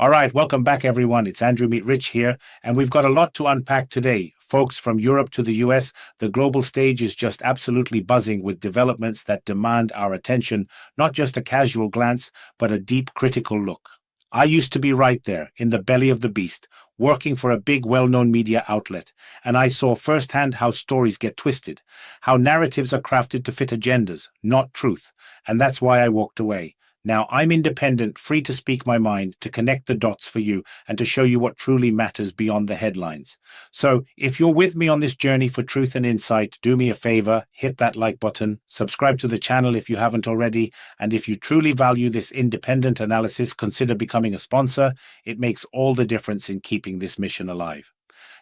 All right, welcome back, everyone. It's Andrew Meet Rich here, and we've got a lot to unpack today. Folks, from Europe to the US, the global stage is just absolutely buzzing with developments that demand our attention, not just a casual glance, but a deep critical look. I used to be right there, in the belly of the beast, working for a big, well-known media outlet, and I saw firsthand how stories get twisted, how narratives are crafted to fit agendas, not truth, and that's why I walked away. Now, I'm independent, free to speak my mind, to connect the dots for you, and to show you what truly matters beyond the headlines. So, if you're with me on this journey for truth and insight, do me a favor, hit that like button, subscribe to the channel if you haven't already, and if you truly value this independent analysis, consider becoming a sponsor. It makes all the difference in keeping this mission alive.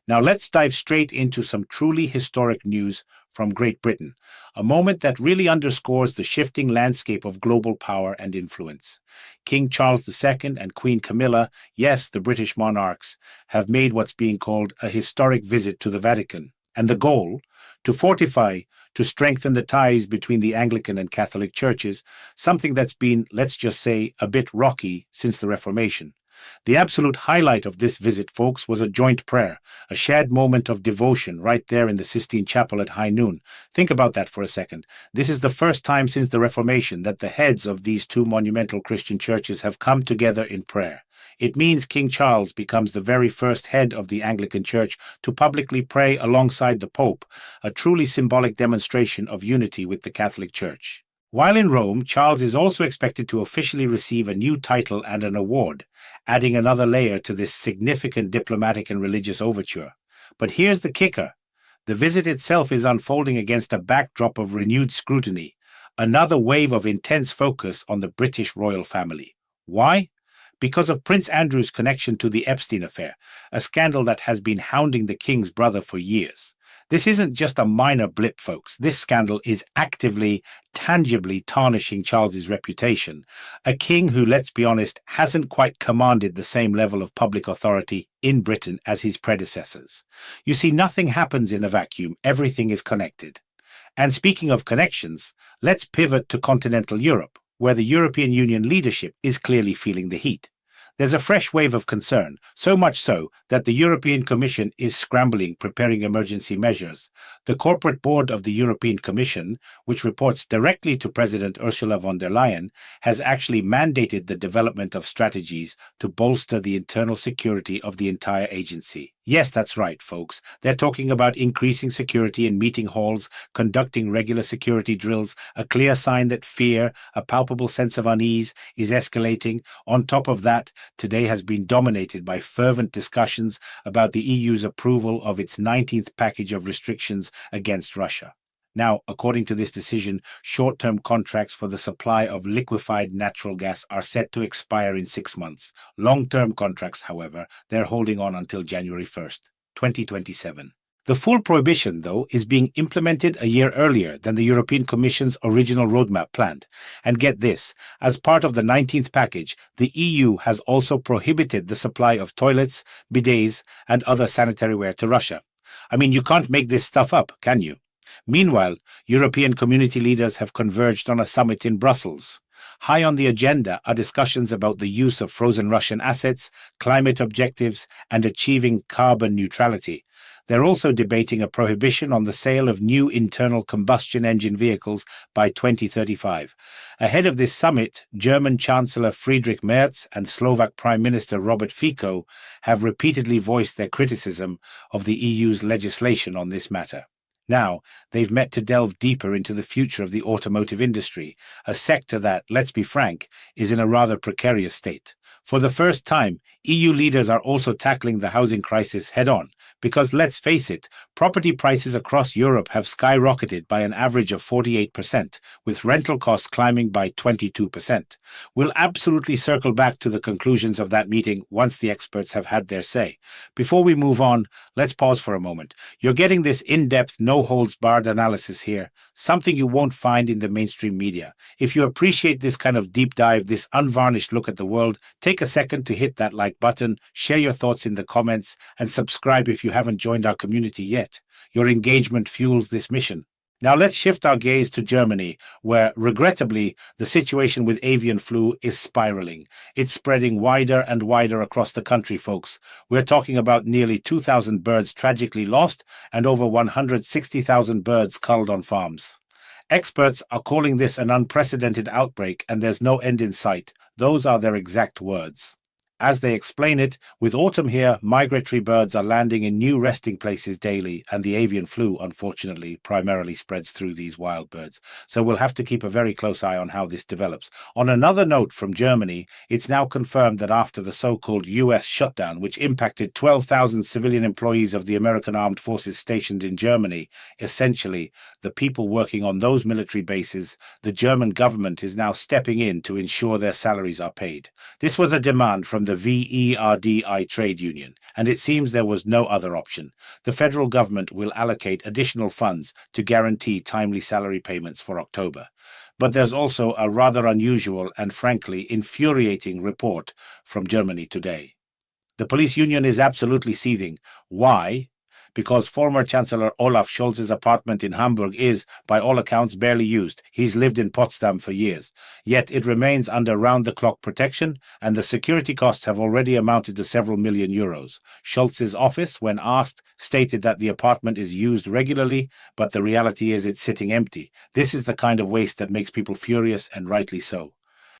Now let's dive straight into some truly historic news from Great Britain, a moment that really underscores the shifting landscape of global power and influence. King Charles II and Queen Camilla, yes, the British monarchs, have made what's being called a historic visit to the Vatican. And the goal? To fortify, to strengthen the ties between the Anglican and Catholic churches, something that's been, let's just say, a bit rocky since the Reformation. The absolute highlight of this visit, folks, was a joint prayer, a shared moment of devotion right there in the Sistine Chapel at high noon. Think about that for a second. This is the first time since the Reformation that the heads of these two monumental Christian churches have come together in prayer. It means King Charles becomes the very first head of the Anglican Church to publicly pray alongside the Pope, a truly symbolic demonstration of unity with the Catholic Church. While in Rome, Charles is also expected to officially receive a new title and an award, adding another layer to this significant diplomatic and religious overture. But here's the kicker. The visit itself is unfolding against a backdrop of renewed scrutiny, another wave of intense focus on the British royal family. Why? Because of Prince Andrew's connection to the Epstein affair, a scandal that has been hounding the king's brother for years. This isn't just a minor blip, folks. This scandal is actively, tangibly tarnishing Charles's reputation, a king who, let's be honest, hasn't quite commanded the same level of public authority in Britain as his predecessors. You see, nothing happens in a vacuum. Everything is connected. And speaking of connections, let's pivot to continental Europe, where the European Union leadership is clearly feeling the heat. There's a fresh wave of concern, so much so that the European Commission is scrambling, preparing emergency measures. The corporate board of the European Commission, which reports directly to President Ursula von der Leyen, has actually mandated the development of strategies to bolster the internal security of the entire agency. Yes, that's right, folks. They're talking about increasing security in meeting halls, conducting regular security drills, a clear sign that fear, a palpable sense of unease, is escalating. On top of that, today has been dominated by fervent discussions about the EU's approval of its 19th package of restrictions against Russia. Now, according to this decision, short-term contracts for the supply of liquefied natural gas are set to expire in 6 months. Long-term contracts, however, they're holding on until January 1st, 2027. The full prohibition, though, is being implemented a year earlier than the European Commission's original roadmap planned. And get this, as part of the 19th package, the EU has also prohibited the supply of toilets, bidets, and other sanitary ware to Russia. I mean, you can't make this stuff up, can you? Meanwhile, European community leaders have converged on a summit in Brussels. High on the agenda are discussions about the use of frozen Russian assets, climate objectives, and achieving carbon neutrality. They're also debating a prohibition on the sale of new internal combustion engine vehicles by 2035. Ahead of this summit, German Chancellor Friedrich Merz and Slovak Prime Minister Robert Fico have repeatedly voiced their criticism of the EU's legislation on this matter. Now, they've met to delve deeper into the future of the automotive industry, a sector that, let's be frank, is in a rather precarious state. For the first time, EU leaders are also tackling the housing crisis head-on, because let's face it, property prices across Europe have skyrocketed by an average of 48%, with rental costs climbing by 22%. We'll absolutely circle back to the conclusions of that meeting once the experts have had their say. Before we move on, let's pause for a moment. You're getting this in-depth, no-holds-barred analysis here, something you won't find in the mainstream media. If you appreciate this kind of deep dive, this unvarnished look at the world, take a second to hit that like button, share your thoughts in the comments, and subscribe if you haven't joined our community yet. Your engagement fuels this mission. Now let's shift our gaze to Germany, where, regrettably, the situation with avian flu is spiraling. It's spreading wider and wider across the country, folks. We're talking about nearly 2,000 birds tragically lost and over 160,000 birds culled on farms. Experts are calling this an unprecedented outbreak, and there's no end in sight. Those are their exact words. As they explain it, with autumn here, migratory birds are landing in new resting places daily, and the avian flu, unfortunately, primarily spreads through these wild birds. So we'll have to keep a very close eye on how this develops. On another note from Germany, it's now confirmed that after the so-called US shutdown, which impacted 12,000 civilian employees of the American armed forces stationed in Germany, essentially the people working on those military bases, the German government is now stepping in to ensure their salaries are paid. This was a demand from the VERDI trade union, and it seems there was no other option. The federal government will allocate additional funds to guarantee timely salary payments for October. But there's also a rather unusual and frankly infuriating report from Germany today. The police union is absolutely seething. Why? Because former Chancellor Olaf Scholz's apartment in Hamburg is, by all accounts, barely used. He's lived in Potsdam for years. Yet it remains under round-the-clock protection, and the security costs have already amounted to several million euros. Scholz's office, when asked, stated that the apartment is used regularly, but the reality is it's sitting empty. This is the kind of waste that makes people furious, and rightly so.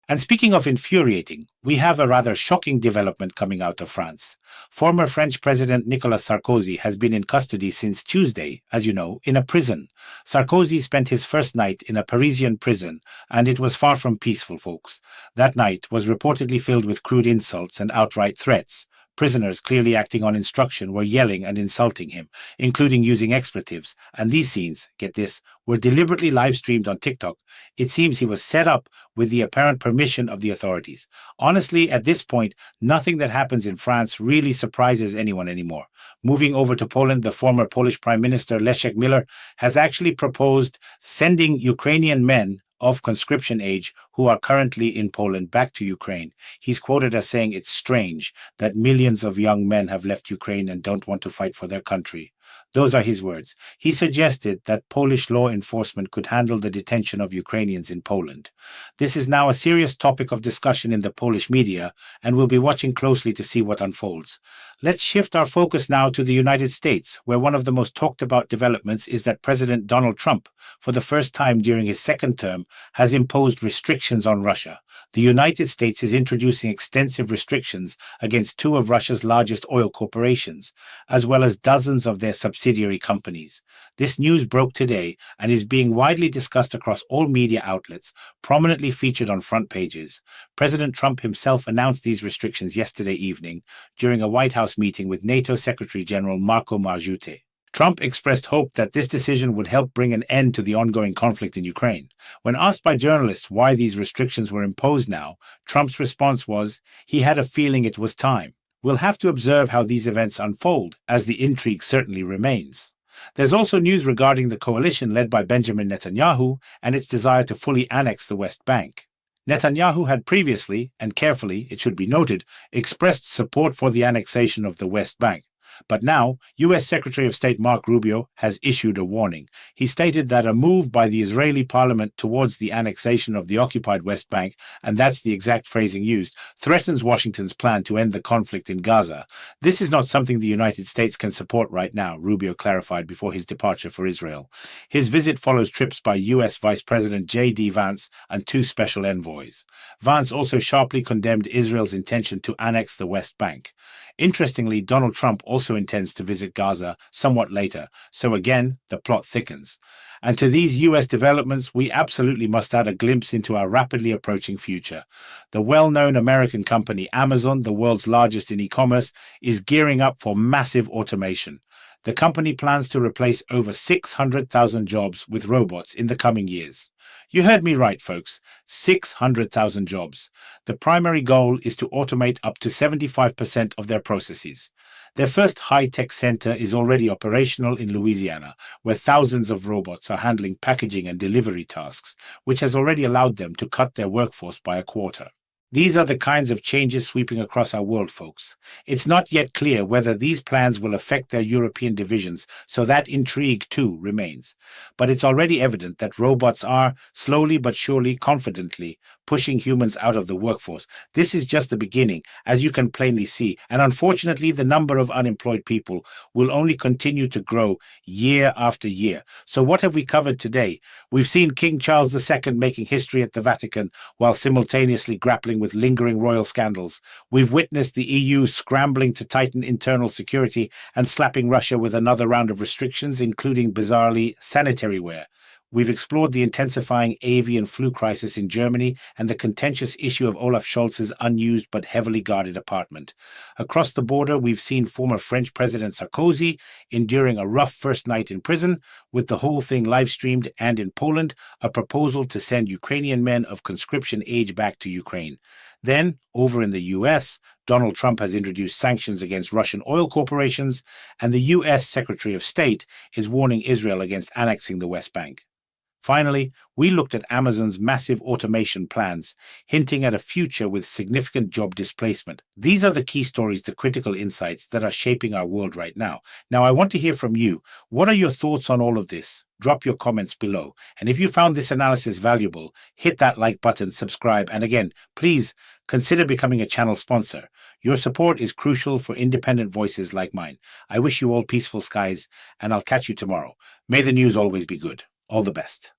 And speaking of infuriating, we have a rather shocking development coming out of France. Former French President Nicolas Sarkozy has been in custody since Tuesday, as you know, in a prison. Sarkozy spent his first night in a Parisian prison, and it was far from peaceful, folks. That night was reportedly filled with crude insults and outright threats. Prisoners, clearly acting on instruction, were yelling and insulting him, including using expletives, and these scenes, get this, were deliberately live-streamed on TikTok. It seems he was set up with the apparent permission of the authorities. Honestly, at this point, nothing that happens in France really surprises anyone anymore. Moving over to Poland, the former Polish Prime Minister Leszek Miller has actually proposed sending Ukrainian men of conscription age who are currently in Poland back to Ukraine. He's quoted as saying it's strange that millions of young men have left Ukraine and don't want to fight for their country. Those are his words. He suggested that Polish law enforcement could handle the detention of Ukrainians in Poland. This is now a serious topic of discussion in the Polish media, and we'll be watching closely to see what unfolds. Let's shift our focus now to the United States, where one of the most talked about developments is that President Donald Trump, for the first time during his second term, has imposed restrictions on Russia. The United States is introducing extensive restrictions against two of Russia's largest oil corporations, as well as dozens of their subsidiary companies. This news broke today and is being widely discussed across all media outlets, prominently featured on front pages. President Trump himself announced these restrictions yesterday evening during a White House meeting with NATO Secretary General Marco Margiotta. Trump expressed hope that this decision would help bring an end to the ongoing conflict in Ukraine. When asked by journalists why these restrictions were imposed now, Trump's response was, he had a feeling it was time. We'll have to observe how these events unfold, as the intrigue certainly remains. There's also news regarding the coalition led by Benjamin Netanyahu and its desire to fully annex the West Bank. Netanyahu had previously, and carefully, it should be noted, expressed support for the annexation of the West Bank. But now, U.S. Secretary of State Mark Rubio has issued a warning. He stated that a move by the Israeli parliament towards the annexation of the occupied West Bank, and that's the exact phrasing used, threatens Washington's plan to end the conflict in Gaza. This is not something the United States can support right now, Rubio clarified before his departure for Israel. His visit follows trips by U.S. Vice President J.D. Vance and two special envoys. Vance also sharply condemned Israel's intention to annex the West Bank. Interestingly, Donald Trump also intends to visit Gaza somewhat later, so again, the plot thickens. And to these US developments, we absolutely must add a glimpse into our rapidly approaching future. The well-known American company Amazon, the world's largest in e-commerce, is gearing up for massive automation. The company plans to replace over 600,000 jobs with robots in the coming years. You heard me right, folks. 600,000 jobs. The primary goal is to automate up to 75% of their processes. Their first high-tech center is already operational in Louisiana, where thousands of robots are handling packaging and delivery tasks, which has already allowed them to cut their workforce by a quarter. These are the kinds of changes sweeping across our world, folks. It's not yet clear whether these plans will affect their European divisions, so that intrigue too remains. But it's already evident that robots are, slowly but surely, confidently, pushing humans out of the workforce. This is just the beginning, as you can plainly see, and unfortunately the number of unemployed people will only continue to grow year after year. So what have we covered today? We've seen King Charles II making history at the Vatican while simultaneously grappling with lingering royal scandals. We've witnessed the EU scrambling to tighten internal security and slapping Russia with another round of restrictions, including, bizarrely, sanitary ware. We've explored the intensifying avian flu crisis in Germany and the contentious issue of Olaf Scholz's unused but heavily guarded apartment. Across the border, we've seen former French President Sarkozy enduring a rough first night in prison, with the whole thing live-streamed, and in Poland, a proposal to send Ukrainian men of conscription age back to Ukraine. Then, over in the US, Donald Trump has introduced sanctions against Russian oil corporations, and the US Secretary of State is warning Israel against annexing the West Bank. Finally, we looked at Amazon's massive automation plans, hinting at a future with significant job displacement. These are the key stories, the critical insights that are shaping our world right now. Now, I want to hear from you. What are your thoughts on all of this? Drop your comments below. And if you found this analysis valuable, hit that like button, subscribe, and again, please consider becoming a channel sponsor. Your support is crucial for independent voices like mine. I wish you all peaceful skies, and I'll catch you tomorrow. May the news always be good. All the best.